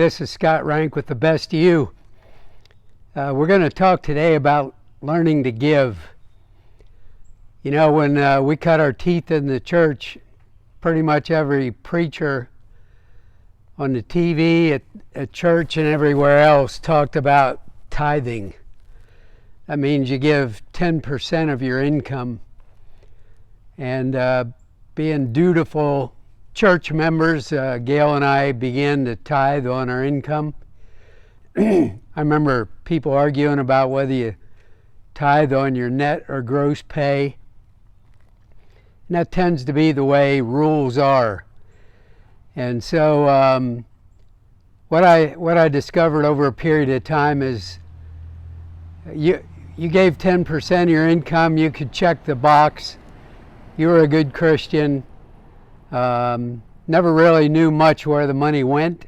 this is Scott Rank with the Best You. We're going to talk today about learning to give. You know, when we cut our teeth in the church, pretty much every preacher on the TV, at church, and everywhere else talked about tithing. That means you give 10% of your income, and being dutiful church members, Gail and I began to tithe on our income. I remember people arguing about whether you tithe on your net or gross pay. And that tends to be the way rules are. And so what I discovered over a period of time is you gave 10% of your income, you could check the box. You were a good Christian. Never really knew much where the money went.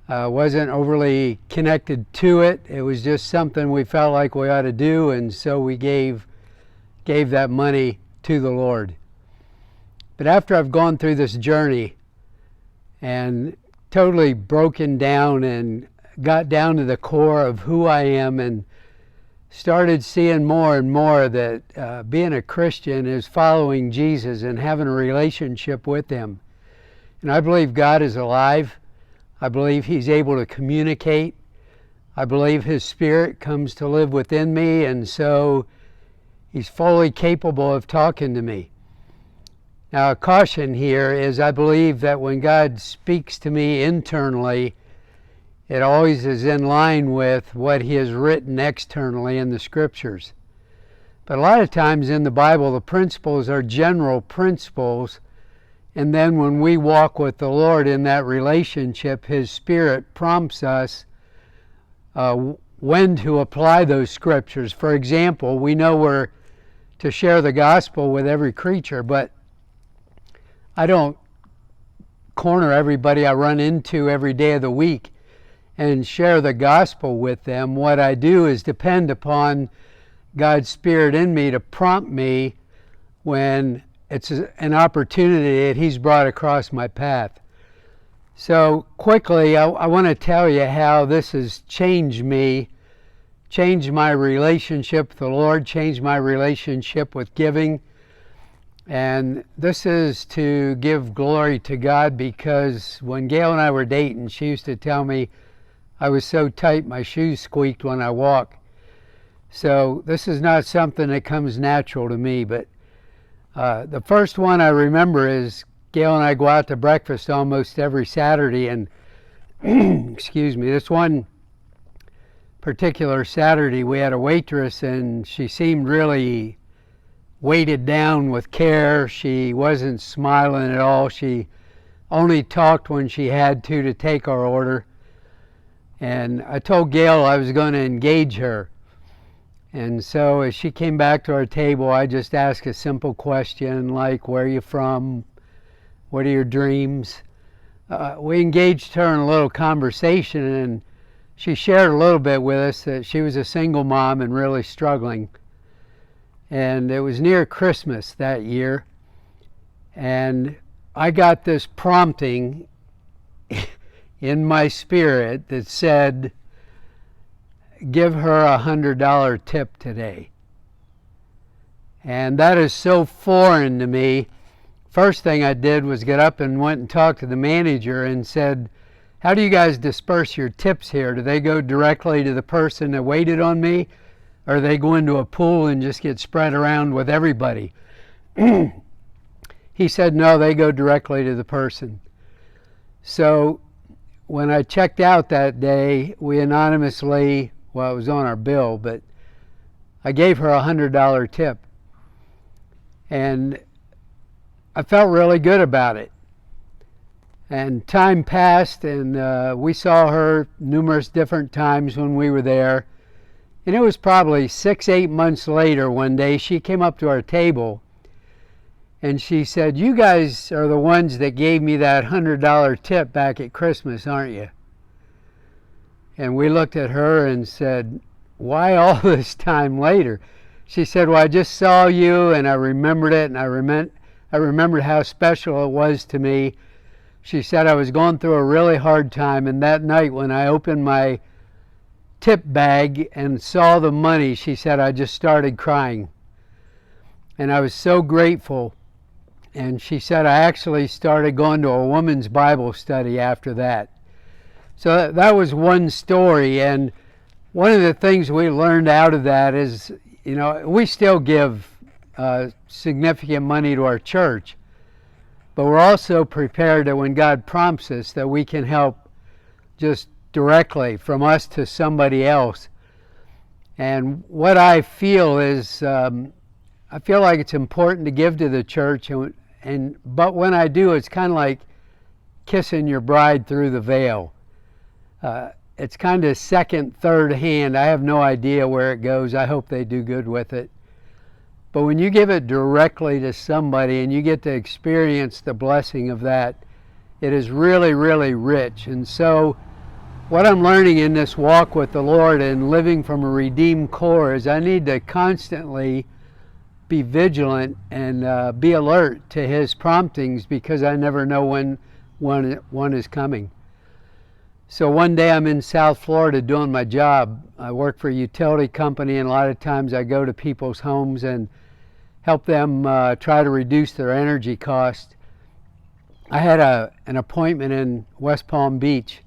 Wasn't overly connected to it. It was just something we felt like we ought to do, and so we gave that money to the Lord. But after I've gone through this journey and totally broken down and got down to the core of who I am and started seeing more and more that being a Christian is following Jesus and having a relationship with Him. And I believe God is alive. I believe He's able to communicate. I believe His Spirit comes to live within me, and so He's fully capable of talking to me. Now, a caution here is I believe that when God speaks to me internally, it always is in line with what He has written externally in the Scriptures. But a lot of times in the Bible, the principles are general principles, and then when we walk with the Lord in that relationship, His Spirit prompts us when to apply those Scriptures. For example, we know we're to share the gospel with every creature, but I don't corner everybody I run into every day of the week and share the gospel with them. What I do is depend upon God's Spirit in me to prompt me when it's an opportunity that He's brought across my path. So quickly, I want to tell you how this has changed me, changed my relationship with the Lord, changed my relationship with giving. And this is to give glory to God, because when Gail and I were dating, she used to tell me I was so tight my shoes squeaked when I walk. So this is not something that comes natural to me, but the first one I remember is Gail and I go out to breakfast almost every Saturday, and excuse me, this one particular Saturday we had a waitress, and she seemed really weighted down with care. She wasn't smiling at all. She only talked when she had to take our order. And I told Gail I was going to engage her. And so as she came back to our table, I just asked a simple question like, where are you from? What are your dreams? We engaged her in a little conversation, and she shared a little bit with us that she was a single mom and really struggling. And it was near Christmas that year, and I got this prompting in my spirit that said, give her $100 tip today. And that is so foreign to me. First thing I did was get up and went and talked to the manager and said, how do you guys disperse your tips here? Do they go directly to the person that waited on me, or they go into a pool and just get spread around with everybody? He said, no, they go directly to the person. So when I checked out that day, we anonymously, well, it was on our bill, but I gave her a $100 tip. And I felt really good about it. And time passed, and we saw her numerous different times when we were there. And it was probably 6-8 months later, one day, she came up to our table and she said, you guys are the ones that gave me that $100 tip back at Christmas, aren't you? And we looked at her and said, why all this time later? She said, well, I just saw you and I remembered it, and I remembered how special it was to me She said I was going through a really hard time, and that night when I opened my tip bag and saw the money, she said I just started crying. And I was so grateful. And she said I actually started going to a women's Bible study after that. So that was one story, and one of the things we learned out of that is, we still give significant money to our church, but we're also prepared that when God prompts us that we can help just directly from us to somebody else. And what I feel is, I feel like it's important to give to the church, but when I do, it's kind of like kissing your bride through the veil. It's kind of second, third hand. I have no idea where it goes. I hope they do good with it. But when you give it directly to somebody and you get to experience the blessing of that, it is really, really rich. And so what I'm learning in this walk with the Lord and living from a redeemed core is I need to constantly be vigilant and be alert to His promptings, because I never know when one is coming. So one day I'm in South Florida doing my job. I work for a utility company, and a lot of times I go to people's homes and help them try to reduce their energy cost. I had an appointment in West Palm Beach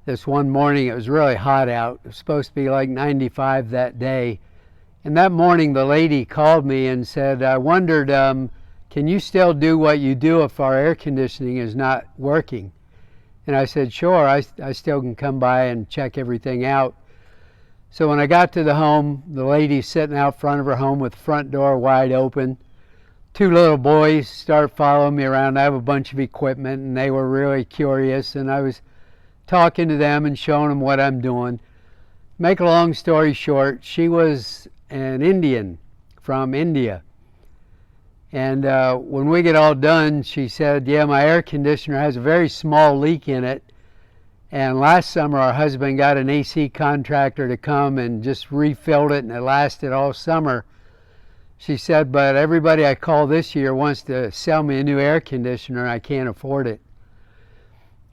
this one morning. It was really hot out. It was supposed to be like 95 that day. And that morning the lady called me and said, I wondered, can you still do what you do if our air conditioning is not working? And I said, sure, I still can come by and check everything out. So when I got to the home, the lady's sitting out front of her home with the front door wide open. Two little boys start following me around. I have a bunch of equipment, and they were really curious, and I was talking to them and showing them what I'm doing. Make a long story short, she was an Indian from India. And when we get all done, she said, yeah, my air conditioner has a very small leak in it. And last summer, our husband got an AC contractor to come and just refilled it, and it lasted all summer. She said, but everybody I call this year wants to sell me a new air conditioner, and I can't afford it.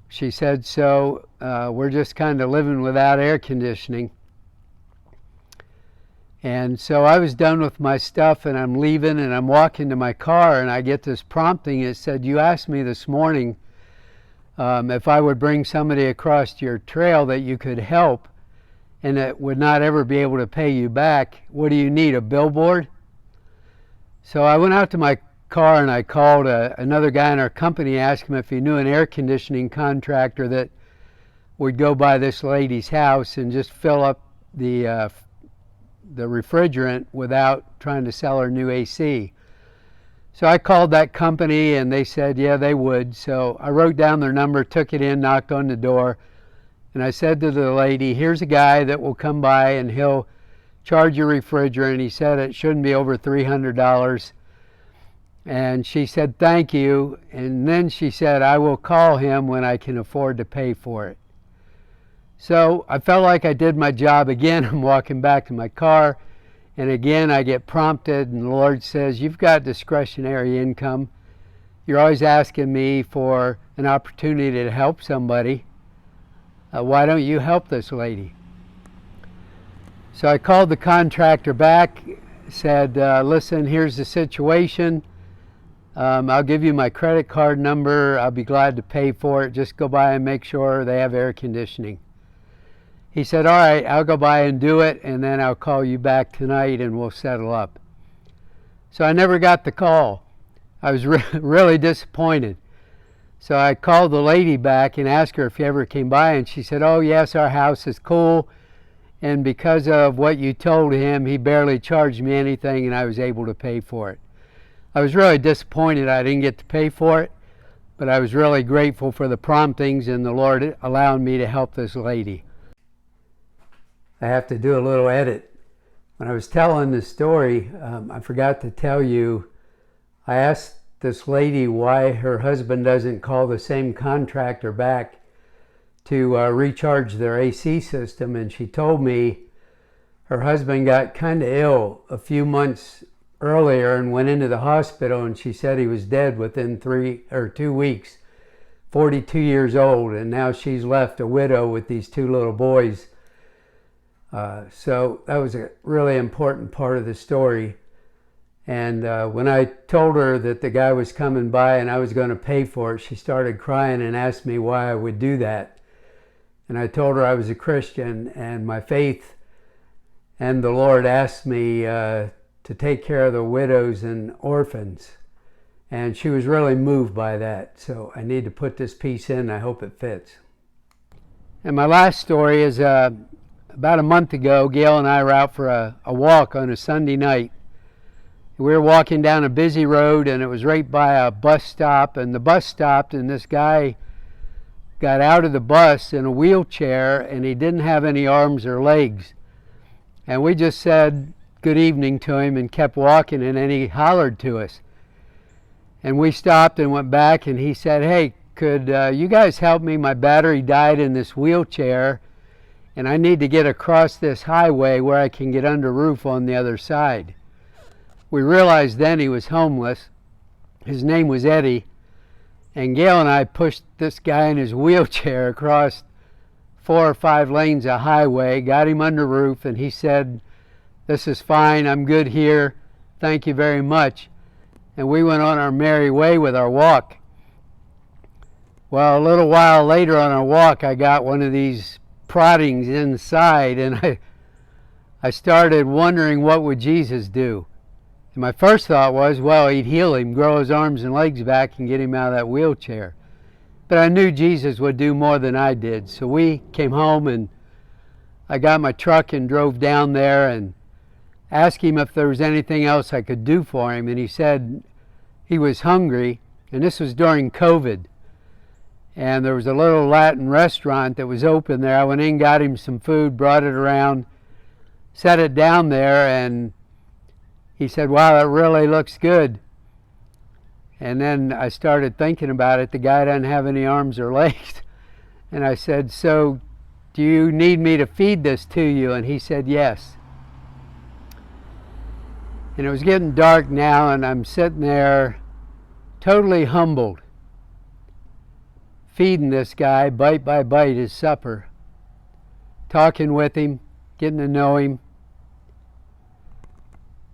She said, so we're just kind of living without air conditioning. And so I was done with my stuff, and I'm leaving, and I'm walking to my car, and I get this prompting. It said, you asked me this morning if I would bring somebody across your trail that you could help and that would not ever be able to pay you back. What do you need, a billboard? So I went out to my car and I called another guy in our company, asked him if he knew an air conditioning contractor that would go by this lady's house and just fill up the refrigerant without trying to sell her new AC. So I called that company and they said, yeah, they would. So I wrote down their number, took it in, knocked on the door, and I said to the lady, here's a guy that will come by and he'll charge your refrigerant. He said it shouldn't be over $300. And she said, thank you. And then she said, I will call him when I can afford to pay for it. So I felt like I did my job again. I'm walking back to my car, and again I get prompted, and the Lord says, you've got discretionary income. You're always asking me for an opportunity to help somebody. Why don't you help this lady? So I called the contractor back, said, listen, here's the situation. I'll give you my credit card number. I'll be glad to pay for it. Just go by and make sure they have air conditioning. He said, all right, I'll go by and do it, and then I'll call you back tonight and we'll settle up. So I never got the call. I was really disappointed. So I called the lady back and asked her if he ever came by, and she said, oh yes, our house is cool, and because of what you told him, he barely charged me anything and I was able to pay for it. I was really disappointed I didn't get to pay for it, but I was really grateful for the promptings and the Lord allowing me to help this lady. I have to do a little edit. When I was telling this story, I forgot to tell you, I asked this lady why her husband doesn't call the same contractor back to recharge their AC system, and she told me her husband got kind of ill a few months earlier and went into the hospital, and she said he was dead within 2 weeks 42 years old, and now she's left a widow with these 2 little boys. So that was a really important part of the story. And when I told her that the guy was coming by and I was going to pay for it, she started crying and asked me why I would do that. And I told her I was a Christian, and my faith and the Lord asked me to take care of the widows and orphans. And she was really moved by that. So I need to put this piece in. I hope it fits. And my last story is about a month ago, Gail and I were out for a walk on a Sunday night. We were walking down a busy road, and it was right by a bus stop, and the bus stopped, and this guy got out of the bus in a wheelchair, and he didn't have any arms or legs. And we just said good evening to him and kept walking, and then he hollered to us. And we stopped and went back, and he said, "Hey, could you guys help me? My battery died in this wheelchair, and I need to get across this highway where I can get under roof on the other side." We realized then he was homeless. His name was Eddie. And Gail and I pushed this guy in his wheelchair across 4 or 5 lanes of highway, got him under roof, and he said, "This is fine, I'm good here, thank you very much." And we went on our merry way with our walk. Well, a little while later on our walk, I got one of these proddings inside, and I started wondering, what would Jesus do? And my first thought was, well, he'd heal him, grow his arms and legs back, and get him out of that wheelchair. But I knew Jesus would do more than I did. So we came home, and I got my truck and drove down there and asked him if there was anything else I could do for him. And he said he was hungry, and this was during COVID. And there was a little Latin restaurant that was open there. I went in, got him some food, brought it around, set it down there, and he said, "Wow, that really looks good." And then I started thinking about it. The guy doesn't have any arms or legs. And I said, "So do you need me to feed this to you?" And he said, "Yes." And it was getting dark now, and I'm sitting there totally humbled, feeding this guy bite by bite his supper, talking with him, getting to know him.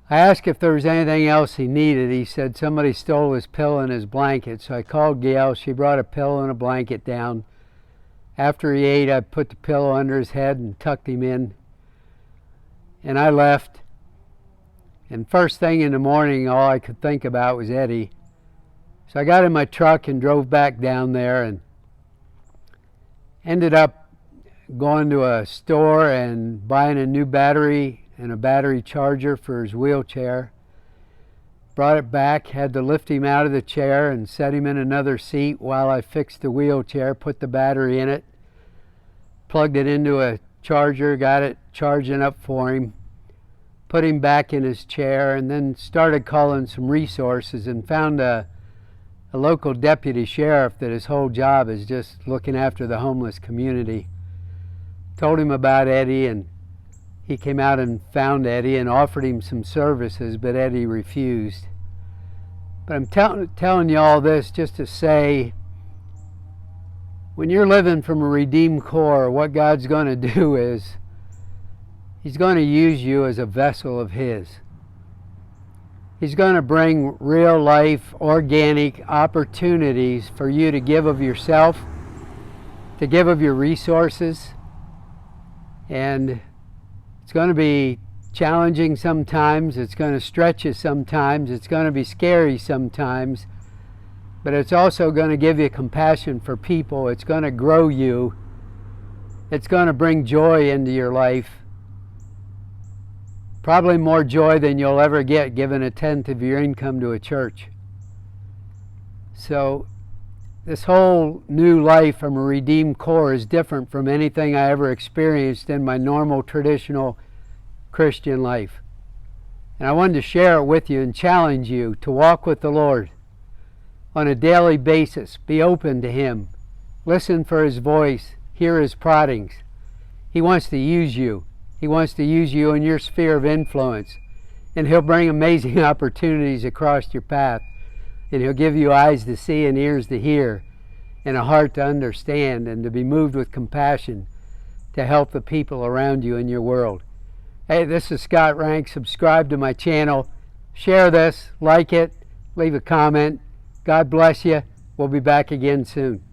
I asked if there was anything else he needed. He said somebody stole his pillow and his blanket. So I called Gail. She brought a pillow and a blanket down. After he ate, I put the pillow under his head and tucked him in. And I left. And first thing in the morning, all I could think about was Eddie. So I got in my truck and drove back down there, and ended up going to a store and buying a new battery and a battery charger for his wheelchair. Brought it back, had to lift him out of the chair and set him in another seat while I fixed the wheelchair, put the battery in it, plugged it into a charger, got it charging up for him, put him back in his chair, and then started calling some resources and found a local deputy sheriff that his whole job is just looking after the homeless community. Told him about Eddie, and he came out and found Eddie and offered him some services, but Eddie refused. But I'm telling you all this just to say, when you're living from a redeemed core, what God's going to do is He's going to use you as a vessel of His. He's going to bring real life, organic opportunities for you to give of yourself, to give of your resources, and it's going to be challenging sometimes, it's going to stretch you sometimes, it's going to be scary sometimes, but it's also going to give you compassion for people, it's going to grow you, it's going to bring joy into your life. Probably more joy than you'll ever get giving 1/10 of your income to a church. So this whole new life from a redeemed core is different from anything I ever experienced in my normal, traditional Christian life. And I wanted to share it with you and challenge you to walk with the Lord on a daily basis. Be open to Him. Listen for His voice. Hear His proddings. He wants to use you. He wants to use you in your sphere of influence. And He'll bring amazing opportunities across your path. And He'll give you eyes to see and ears to hear. and a heart to understand and to be moved with compassion to help the people around you in your world. Hey, this is Scott Rank. Subscribe to my channel. Share this, like it, leave a comment. God bless you. We'll be back again soon.